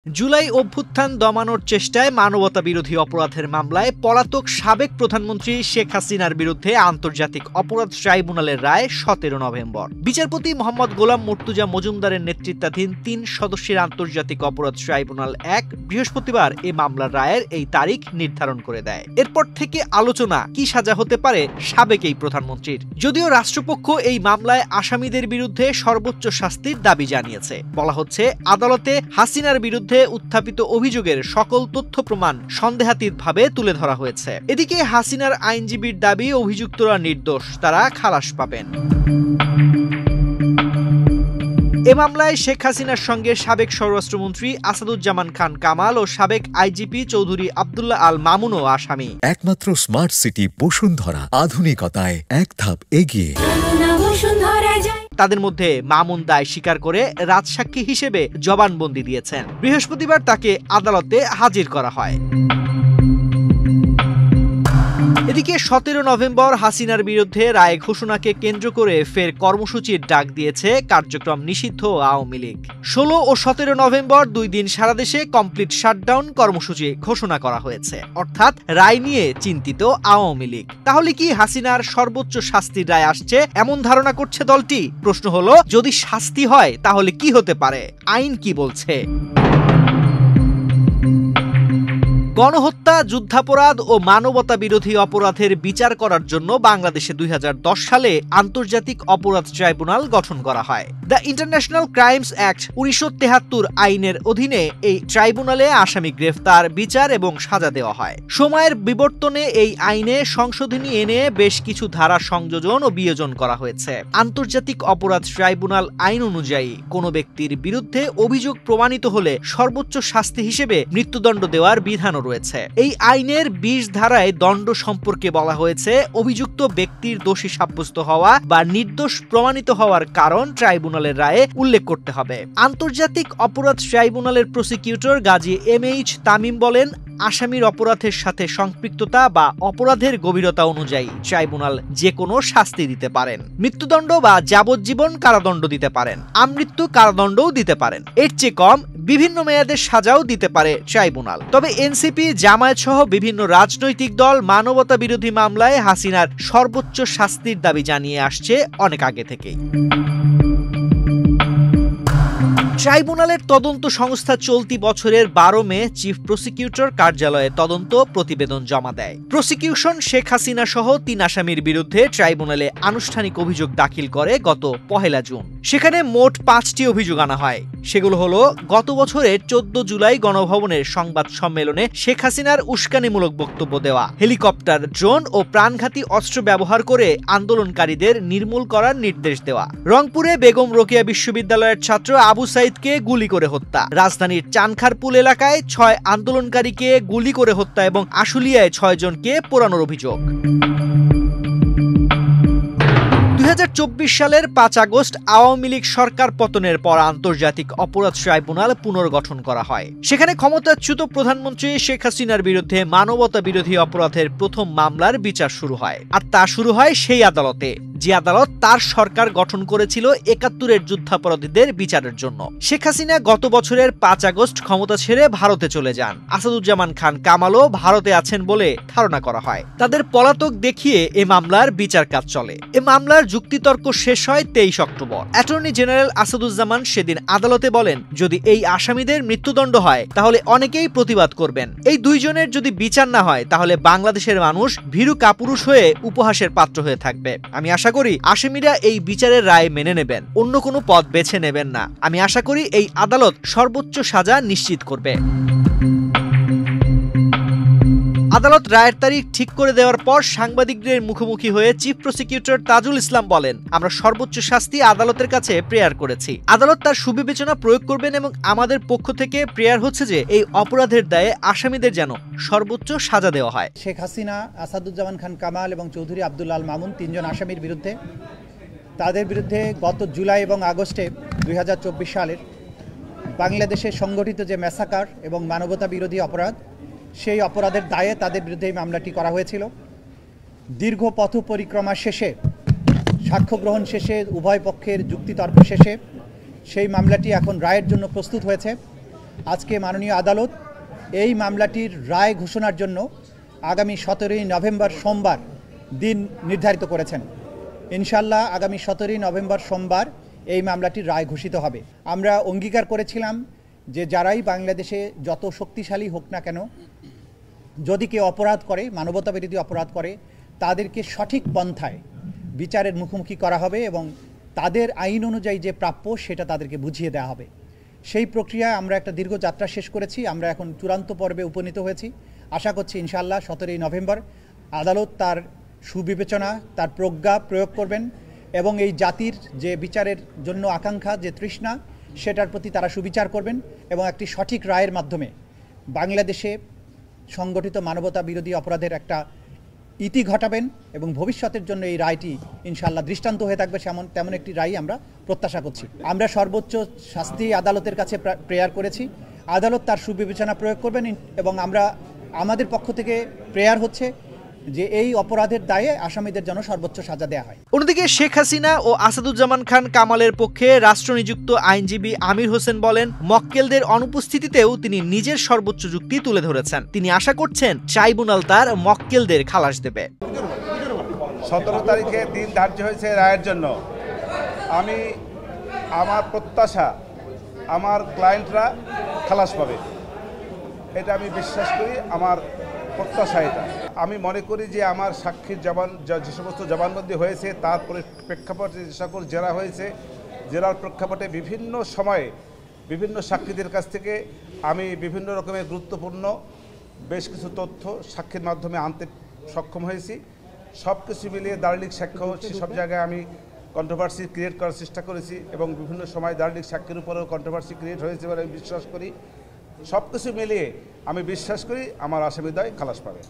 জুলাই অভ্যুত্থান দমানোর চেষ্টায় মানবতা বিরোধী অপরাধের মামলায় পলাতক সাবেক প্রধানমন্ত্রী শেখ হাসিনার বিরুদ্ধে আন্তর্জাতিক অপরাধ ট্রাইব্যুনালের রায় ১৭ নভেম্বর। বিচারপতি মোহাম্মদ গোলাম মুর্তুজা মজুমদারের নেতৃত্বাধীন ৩ সদস্যের আন্তর্জাতিক অপরাধ ট্রাইব্যুনাল ১ বৃহস্পতিবার এই মামলার রায়ের এই তারিখ নির্ধারণ করে দেয়। এরপর থেকে আলোচনা কি সাজা হতে পারে সাবেক এই প্রধানমন্ত্রীর। যদিও রাষ্ট্রপক্ষ এই মামলায় আসামিদের বিরুদ্ধে সর্বোচ্চ শাস্তির দাবি জানিয়েছে। বলা হচ্ছে, আদালতে হাসিনার বিরুদ্ধে উত্থাপিত অভিযোগের সকল তথ্য প্রমাণ সন্দেহাতীতভাবে তুলে ধরা হয়েছে। এদিকে হাসিনার আইনজীবীর দাবি, অভিযুক্তরা নির্দোষ, তারা খালাস পাবেন। এ মামলায় শেখ হাসিনার সঙ্গে সাবেক স্বরাষ্ট্রমন্ত্রী আসাদুজ্জামান খান কামাল ও সাবেক আইজিপি চৌধুরী আব্দুল্লাহ আল মামুনও আসামি। একমাত্র স্মার্ট সিটি বসুন্ধরা, আধুনিকতায় এক ধাপ এগিয়ে। তাদের মধ্যে মামুন দায় স্বীকার করে রাজসাক্ষী হিসেবে জবানবন্দি দিয়েছেন। বৃহস্পতিবার তাকে আদালতে হাজির করা হয়। এদিকে ১৭ নভেম্বর হাসিনার বিরুদ্ধে রায় ঘোষণাকে কেন্দ্র করে ফের কর্মসূচির ডাক দিয়েছে কার্যক্রম নিষিদ্ধ আওয়ামী লীগ। ১৬ ও ১৭ নভেম্বর ২ দিন সারা দেশে কমপ্লিট শাটডাউন কর্মসূচি ঘোষণা করা হয়েছে, অর্থাৎ রায় নিয়ে চিন্তিত আওয়ামী লীগ। তাহলে কি হাসিনার সর্বোচ্চ শাস্তির রায় আসছে এমন ধারণা করছে দলটি? প্রশ্ন হলো, যদি শাস্তি হয় তাহলে কি হতে পারে? আইন কি বলছে? গণহত্যা, যুদ্ধাপরাধ ও মানবতা বিরোধী অপরাধের বিচার করার জন্য বাংলাদেশে ২০১০ সালে আন্তর্জাতিক অপরাধ ট্রাইব্যুনাল গঠন করা হয়। দ্য ইন্টারন্যাশনাল ক্রাইমস অ্যাক্ট ১৯৭৩ আইনের অধীনে এই ট্রাইব্যুনালে আসামি গ্রেফতার, বিচার এবং সাজা দেওয়া হয়। সময়ের বিবর্তনে এই আইনে সংশোধনী এনে বেশ কিছু ধারা সংযোজন ও বিয়োজন করা হয়েছে। আন্তর্জাতিক অপরাধ ট্রাইব্যুনাল আইন অনুযায়ী কোনো ব্যক্তির বিরুদ্ধে অভিযোগ প্রমাণিত হলে সর্বোচ্চ শাস্তি হিসেবে মৃত্যুদণ্ড দেওয়ার বিধানও রয়েছে। এই আইনের ২০ ধারায় দণ্ড সম্পর্কে বলা হয়েছে, অভিযুক্ত ব্যক্তির দোষী সাব্যস্ত হওয়া বা নির্দোষ প্রমাণিত হওয়ার কারণ ট্রাইব্যুনালের রায়ে উল্লেখ করতে হবে। আন্তর্জাতিক অপরাধ ট্রাইব্যুনালের প্রসিকিউটর গাজী এমএইচ তামিম বলেন, আসামির অপরাধের সাথে সম্পৃক্ততা বা অপরাধের গভীরতা অনুযায়ী ট্রাইব্যুনাল যে কোনো শাস্তি দিতে পারেন। মৃত্যুদণ্ড বা যাবজ্জীবন কারাদণ্ড দিতে পারেন, আমৃত্যু কারাদণ্ডও দিতে পারেন। এর চেয়ে কম বিভিন্ন মেয়াদের সাজাও দিতে পারে ট্রাইব্যুনাল। তবে এনসিপি, জামায়াত সহ বিভিন্ন রাজনৈতিক দল মানবতা বিরোধী মামলায় হাসিনার সর্বোচ্চ শাস্তির দাবি জানিয়ে আসছে অনেক আগে থেকেই। ট্রাইব্যুনালের তদন্ত সংস্থা চলতি বছরের ১২ মে চিফ প্রসিকিউটর কার্যালয়ে তদন্ত প্রতিবেদন জমা দেয়। প্রসিকিউশন শেখ হাসিনা সহ ৩ আসামির বিরুদ্ধে ট্রাইব্যুনালে আনুষ্ঠানিক অভিযোগ দাখিল করে গত ১ জুন। সেখানে মোট ৫টি অভিযোগ আনা হয়। সেগুলো হলো, গত বছরের ১৪ জুলাই গণভবনের সংবাদ সম্মেলনে শেখ হাসিনার উস্কানিমূলক বক্তব্য দেওয়া, হেলিকপ্টার, ড্রোন ও প্রাণঘাতী অস্ত্র ব্যবহার করে আন্দোলনকারীদের নির্মূল করার নির্দেশ দেওয়া, রংপুরে বেগম রোকেয়া বিশ্ববিদ্যালয়ের ছাত্র আবু সাইদকে গুলি করে হত্যা, রাজধানীর চানখারপুল এলাকায় ৬ আন্দোলনকারীকে গুলি করে হত্যা এবং আশুলিয়ায় ৬ জনকে পোড়ানোর অভিযোগ। ২০২৪ সালের ৫ আগস্ট আওয়ামী লীগ সরকার পতনের পর আন্তর্জাতিক অপরাধ ট্রাইব্যুনাল পুনর্গঠন করা হয়। সেখানে ক্ষমতাচ্যুত প্রধানমন্ত্রী শেখ হাসিনার বিরুদ্ধে মানবতা বিরোধী অপরাধের প্রথম মামলার বিচার শুরু হয়। আর তা শুরু হয় সেই আদালতে, যে আদালত তার সরকার গঠন করেছিল ৭১-এর যুদ্ধাপরাধীদের বিচারের জন্য। শেখ হাসিনা গত বছরের ৫ আগস্ট ক্ষমতা ছেড়ে ভারতে চলে যান। আসাদুজ্জামান খান কামালও ভারতে আছেন বলে ধারণা করা হয়। তাদের পলাতক দেখিয়ে এ মামলার বিচার কাজ চলে। এ মামলার যুক্তিতর্ক শেষ হয় ২৩ অক্টোবর। অ্যাটর্নি জেনারেল আসাদুজ্জামান সেদিন আদালতে বলেন, যদি এই আসামিদের মৃত্যুদণ্ড হয় তাহলে অনেকেই প্রতিবাদ করবেন। এই ২ জনের যদি বিচার না হয় তাহলে বাংলাদেশের মানুষ ভীরু কাপুরুষ হয়ে উপহাসের পাত্র হয়ে থাকবে। আমি আশা করি আসামিরা এই বিচারের রায় মেনে নেবেন, অন্য কোনো পথ বেছে নেবেন না। আমি আশা করি এই আদালত সর্বোচ্চ সাজা নিশ্চিত করবে। আদালত রায়ের তারিখ ঠিক করে দেওয়ার পর সাংবাদিকদের মুখোমুখি হয়ে চিফ প্রসিকিউটর তাজুল ইসলাম বলেন, আমরা সর্বোচ্চ শাস্তি আদালতের কাছে প্রেয়ার করেছি। আদালত তার সুবিবেচনা প্রয়োগ করবেন এবং আমাদের পক্ষ থেকে প্রেয়ার হচ্ছে যে এই অপরাধের দায়ে আসামিদের যেন সর্বোচ্চ সাজা দেওয়া হয়। শেখ হাসিনা, আসাদুজ্জামান খান কামাল এবং চৌধুরী আব্দুল্লাহ আল মামুন ৩ জন আসামির বিরুদ্ধে, তাদের বিরুদ্ধে গত জুলাই এবং আগস্টে ২০২৪ সালের বাংলাদেশে সংগঠিত যে ম্যাসাকার এবং মানবতা বিরোধী অপরাধ, সেই অপরাধের দায়ে তাদের বিরুদ্ধে এই মামলাটি করা হয়েছিল। দীর্ঘ পথ পরিক্রমা শেষে, সাক্ষ্য গ্রহণ শেষে, উভয় পক্ষের যুক্তিতর্ক শেষে সেই মামলাটি এখন রায়ের জন্য প্রস্তুত হয়েছে। আজকে মাননীয় আদালত এই মামলাটির রায় ঘোষণার জন্য আগামী 17ই নভেম্বর সোমবার দিন নির্ধারিত করেছেন। ইনশাল্লাহ আগামী 17ই নভেম্বর সোমবার এই মামলাটির রায় ঘোষিত হবে। আমরা অঙ্গীকার করেছিলাম যে যারাই বাংলাদেশে যত শক্তিশালী হোক না কেন, যদি কেউ অপরাধ করে, মানবতাবিরোধী অপরাধ করে, তাদেরকে সঠিক পন্থায় বিচারের মুখোমুখি করা হবে এবং তাদের আইন অনুযায়ী যে প্রাপ্য সেটা তাদেরকে বুঝিয়ে দেওয়া হবে। সেই প্রক্রিয়ায় আমরা একটা দীর্ঘ যাত্রা শেষ করেছি। আমরা এখন চূড়ান্ত পর্বে উপনীত হয়েছি। আশা করছি ইনশাআল্লাহ 17ই নভেম্বর আদালত তার সুবিবেচনা, তার প্রজ্ঞা প্রয়োগ করবেন এবং এই জাতির যে বিচারের জন্য আকাঙ্ক্ষা, যে তৃষ্ণা, সেটার প্রতি তারা সুবিচার করবেন এবং একটি সঠিক রায়ের মাধ্যমে বাংলাদেশে সংগঠিত মানবতা বিরোধী অপরাধের একটা ইতি ঘটাবেন এবং ভবিষ্যতের জন্য এই রায়টি ইনশাআল্লাহ দৃষ্টান্ত হয়ে থাকবে তেমন একটি রায় আমরা প্রত্যাশা করছি। আমরা সর্বোচ্চ শাস্তি আদালতের কাছে প্রেয়ার করেছি। আদালত তার সুবিবেচনা প্রয়োগ করবেন এবং আমাদের পক্ষ থেকে প্রেয়ার হচ্ছে যে এই অপরাধের দায়ে আসামিদের জন্য সর্বোচ্চ সাজা দেওয়া হয়। অন্যদিকে শেখ হাসিনা ও আসাদুজ্জামান খান কামালের পক্ষে রাষ্ট্রনিযুক্ত আইনজীবী আমির হোসেন বলেন, মক্কেলদের অনুপস্থিতিতেও তিনি নিজের সর্বোচ্চ যুক্তি তুলে ধরেছেন। তিনি আশা করছেন ট্রাইব্যুনাল তার মক্কেলদের খালাস দেবে। 17 তারিখে দিন ধার্য হয়েছে রায়ের জন্য। আমার প্রত্যাশা আমার ক্লায়েন্টরা খালাস পাবে, এটা আমি বিশ্বাস করি। আমার প্রত্যাশা এটা। আমি মনে করি যে আমার সাক্ষীর যে সমস্ত জবানবন্দি হয়েছে তার প্রেক্ষাপটে যে সকল জেরা হয়েছে, জেরার প্রেক্ষাপটে বিভিন্ন সময়ে বিভিন্ন সাক্ষীদের কাছ থেকে আমি বিভিন্ন রকমের গুরুত্বপূর্ণ বেশ কিছু তথ্য সাক্ষীর মাধ্যমে আনতে সক্ষম হয়েছি। সব কিছু মিলিয়ে দালিলিক সাক্ষ্য হচ্ছে, সব জায়গায় আমি কন্ট্রোভার্সি ক্রিয়েট করার চেষ্টা করেছি এবং বিভিন্ন সময় দালিলিক সাক্ষীর উপরেও কন্ট্রোভার্সি ক্রিয়েট হয়েছে বলে আমি বিশ্বাস করি। সব কিছু মিলিয়ে আমি বিশ্বাস করি আমার আসামিদ্বয় খালাস পাবে।